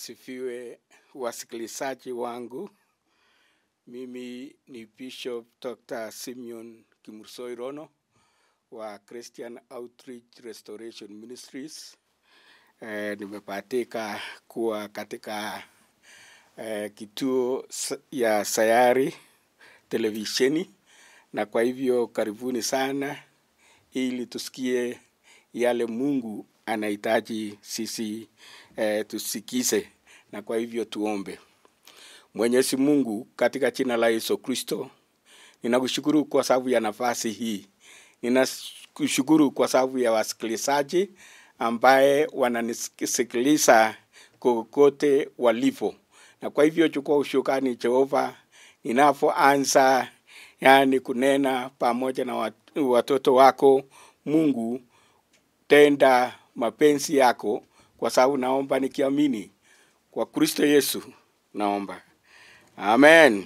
Asifiwe wasikilizaji wangu. Mimi ni Bishop Dr. Simeon Kimursoi Rono wa Christian Outreach Restoration Ministries. Nimepatika kuwa katika kituo ya Sayari televisheni, na kwa hivyo karibuni sana ili tusikie yale Mungu anahitaji sisi tusikize. Na kwa hivyo tuombe. Mwenyezi Mungu, katika jina la Yesu Kristo, ninakushukuru kwa sababu ya nafasi hii. Ninakushukuru kwa sababu ya wasikilizaji ambaye wananisikiliza kokote walipo. Na kwa hivyo chukua ushukrani Jehova, ninapoanza kunena pamoja na watoto wako. Mungu, tenda mapenzi yako, kwa sababu naomba nikiamini kwa Kristo Yesu naomba. Amen.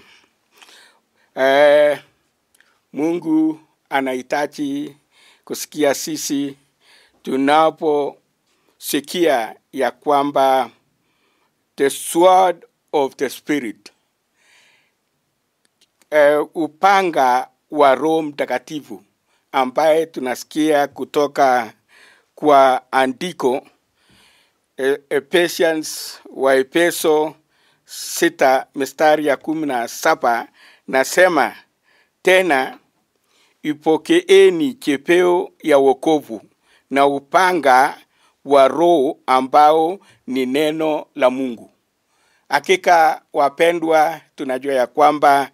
Mungu anahitaji kusikia sisi tunaposikia ya kwamba the sword of the Spirit, upanga wa Roho Mtakatifu, ambaye tunasikia kutoka kwa andiko Ephesians wa Efeso 6 mstari ya 17, nasema tena ipokeeni chepeo ya wokovu na upanga wa Roho ambao ni neno la Mungu. Hakika wapendwa, tunajua ya kwamba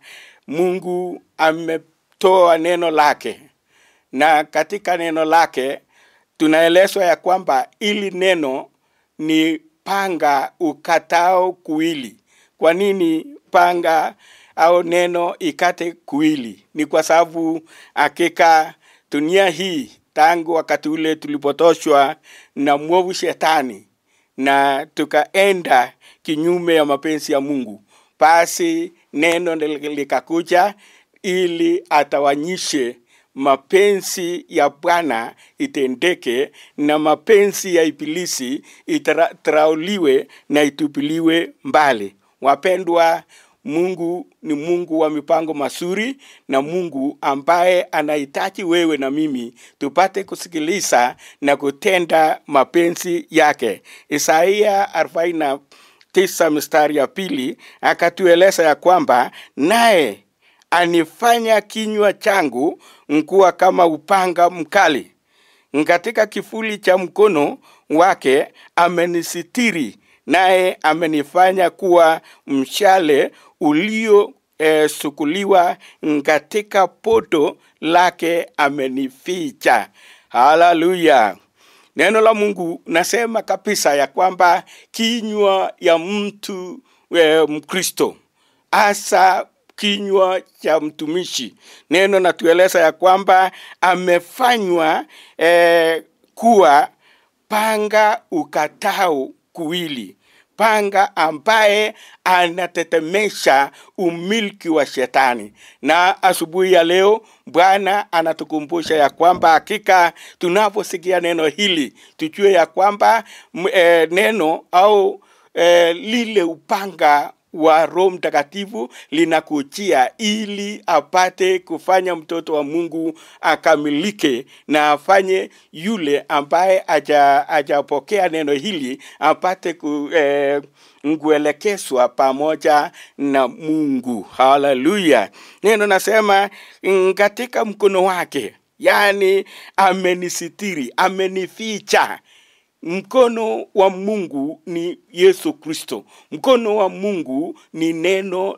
Mungu ametoa neno lake, na katika neno lake tunaelezwa ya kwamba ili neno ni panga ukatao kuwili. Kwa nini panga au neno ikate kuwili? Ni kwa sababu hakika dunia hii tangu wakati ule tulipotoshwa na mwovu shetani na tukaenda kinyume ya mapenzi ya Mungu, basi neno likakuja ili atawanyishe mapenzi ya Bwana itendeke na mapenzi ya ibilisi itrauliwe na itupiliwe mbali. Wapendwa, Mungu ni Mungu wa mipango mazuri, na Mungu ambaye anahitaji wewe na mimi tupate kusikiliza na kutenda mapenzi yake. Isaiah 49 mstari ya 2 akatueleza ya kwamba naye anifanya kinywa changu kuwa kama upanga mkali, katika kifuli cha mkono wake amenisitiri, naye amenifanya kuwa mshale ulio sukuliwa, katika poto lake amenificha. Haleluya. Neno la Mungu nasema kabisa ya kwamba kinywa ya mtu Mkristo, asa kinywa cha mtumishi, neno natueleza ya kwamba amefanywa kuwa panga ukatao kuwili, panga ambaye anatetemesha umiliki wa shetani. Na asubuhi ya leo Bwana anatukumbusha ya kwamba hakika tunaposikia neno hili tujue ya kwamba neno au lile upanga wa Roho Mtakatifu linakujia ili apate kufanya mtoto wa Mungu akamilike, na afanye yule ambaye hajapokea neno hili apate kuelekezwa pamoja na Mungu. Haleluya. Neno nasema katika mkono wake, yani amenisitiri, amenificha. Mkono wa Mungu ni Yesu Kristo. Mkono wa Mungu ni neno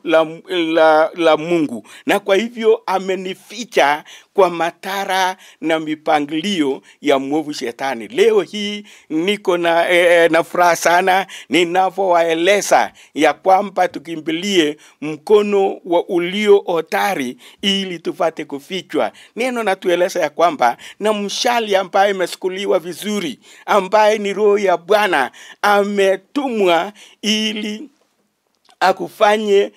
la Mungu. Na kwa hivyo amenificha kwa matara na mipangilio ya mwovu shetani. Leo hii niko na furaha sana ninapowaeleza ya kwamba tukimbilie mkono wa ulio hodari ili tupate kufichwa. Neno natueleza ya kwamba na mshali ambaye imesukuliwa vizuri, ambaye ni Roho ya Bwana, ametumwa ili akufanye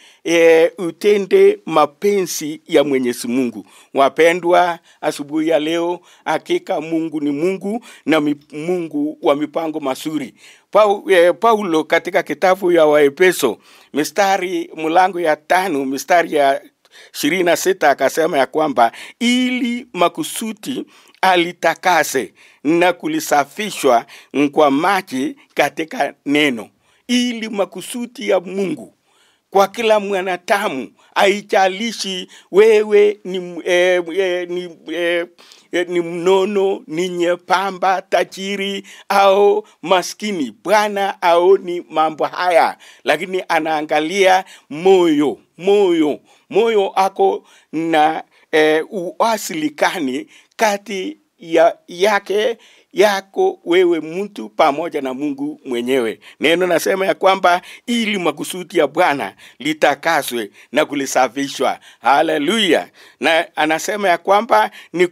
utende mapenzi ya Mwenyezi Mungu. Wapendwa, asubuhi ya leo, hakika Mungu ni Mungu na Mungu wa mipango mazuri. Paulo katika kitabu ya Waefeso mlango ya 5 mstari ya 26 akasema ya kwamba ili makusudi alitakase na kulisafishwa kwa maji katika neno. Ili makusudi ya Mungu kwa kila mwanadamu, haijalishi wewe ni mnono, ni nyepamba, tajiri au maskini. Bwana haoni mambo haya, lakini anaangalia moyo ako na uasilikani kati yako wewe mtu pamoja na Mungu mwenyewe. Neno nasema ya kwamba ili makusudi ya Bwana litakaswe na kulisafishwa. Haleluya. Na anasema ya kwamba ni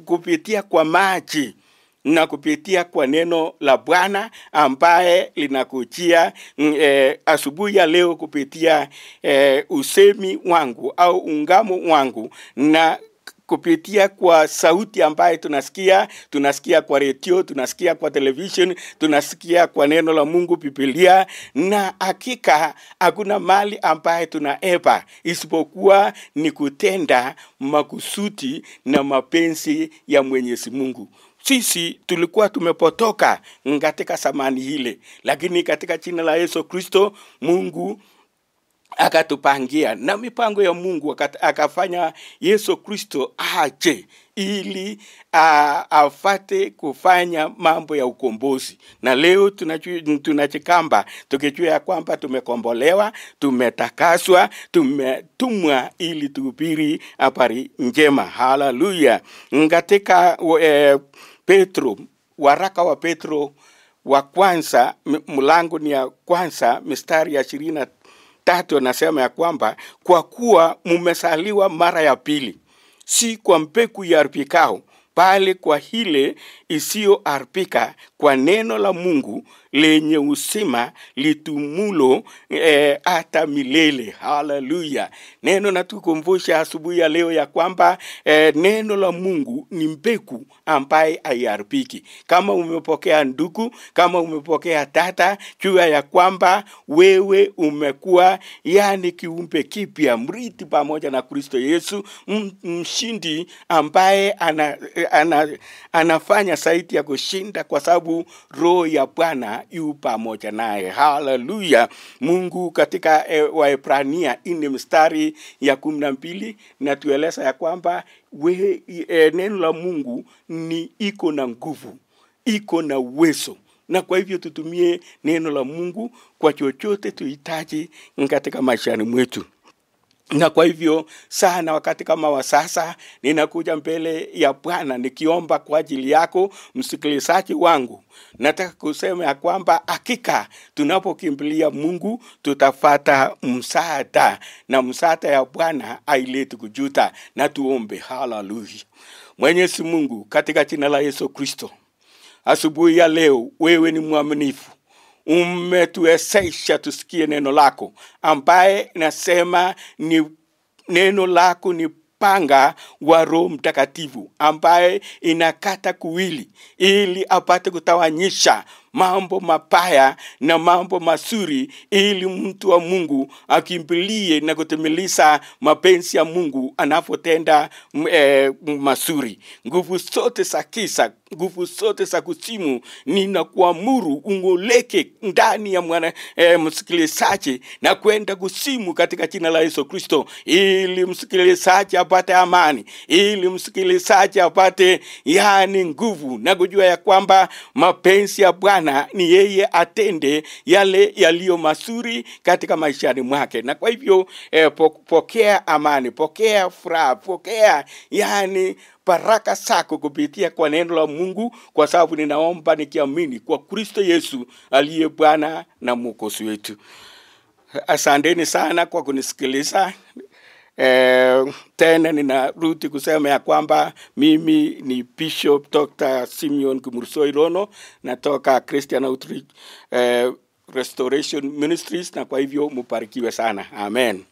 kupitia kwa maji na kupitia kwa neno la Bwana ambaye linakujia asubuhi ya leo kupitia usemi wangu au ungamo wangu, na kupitia kwa sauti ambaye tunasikia kwa radio, tunasikia kwa television, tunasikia kwa neno la Mungu, Biblia. Na hakika hakuna mali ambaye tunaepa isipokuwa ni kutenda makusudi na mapenzi ya Mwenyezi Mungu. Sisi tulikuwa tumepotoka katika zamani hile, lakini katika jina la Yesu Kristo Mungu akatupangia, na mipango ya Mungu akafanya Yesu Kristo aje ili afate kufanya mambo ya ukombozi. Na leo tunachikamba tukijua ya kwamba tumekombolewa, tumetakaswa, tumetumwa ili tuhubiri habari njema. Haleluya. Katika Petro, waraka wa Petro wa kwanza mlango ni ya kwanza mstari ya 23 anasema ya kwamba kwa kuwa mumesaliwa mara ya pili, si kwa mbegu iharibikayo, bali kwa ile isiyoharibika, kwa neno la Mungu lenye uzima litumulo hata milele. Haleluya. Neno natukumbusha asubuhi ya leo ya kwamba neno la Mungu ni mbegu ambaye haiharibiki. Kama umepokea ndugu, kama umepokea tata, jua ya kwamba wewe umekuwa kiumbe kipya, mrithi pamoja na Kristo Yesu, mshindi ambaye anafanya zaidi ya kushinda, kwa sababu roho ya Bwana yu pamoja naye. Haleluya. Mungu katika Waebrania 4 mstari ya 12 natueleza ya kwamba neno la Mungu ni iko na nguvu, iko na uwezo, na kwa hivyo tutumie neno la Mungu kwa chochote tuhitaji katika maisha mwetu. Na kwa hivyo sana wakati kama wa sasa ninakuja mbele ya Bwana nikiomba kwa ajili yako msikilizaji wangu. Nataka kusema ya kwamba hakika tunapokimbilia Mungu tutapata msaada, na msaada ya Bwana haileti kujuta. Na tuombe. Haleluya. Mwenyezi Mungu, katika jina la Yesu Kristo, asubuhi ya leo wewe ni mwaminifu. Umetuwezesha tusikie neno lako ambaye nasema ni neno lako ni panga wa Roho Mtakatifu ambaye inakata kuwili ili apate kutawanyisha mambo mabaya na mambo mazuri, ili mtu wa Mungu akimbilie na kutimiliza mapenzi ya Mungu anapotenda mazuri. Nguvu zote za kisa, nguvu zote za kuzimu, ninakuamuru ungoleke ndani ya msikilizaji na kwenda kuzimu katika jina la Yesu Kristo, ili msikilizaji apate amani, ili msikilizaji apate nguvu na kujua ya kwamba mapenzi ya Bwana ni yeye atende yale yaliyo mazuri katika maishani mwake. Na kwa hivyo pokea amani, pokea furaha, pokea baraka zako kupitia kwa neno la Mungu, kwa sababu ninaomba nikiamini kwa Kristo Yesu aliye Bwana na Mwokozi wetu. Asanteni sana kwa kunisikiliza. Tena ninarudi kusema ya kwamba mimi ni Bishop Dr. Simeon Kimursoi Rono, natoka Christian Outreach Restoration Ministries, na kwa hivyo mubarikiwe sana. Amen.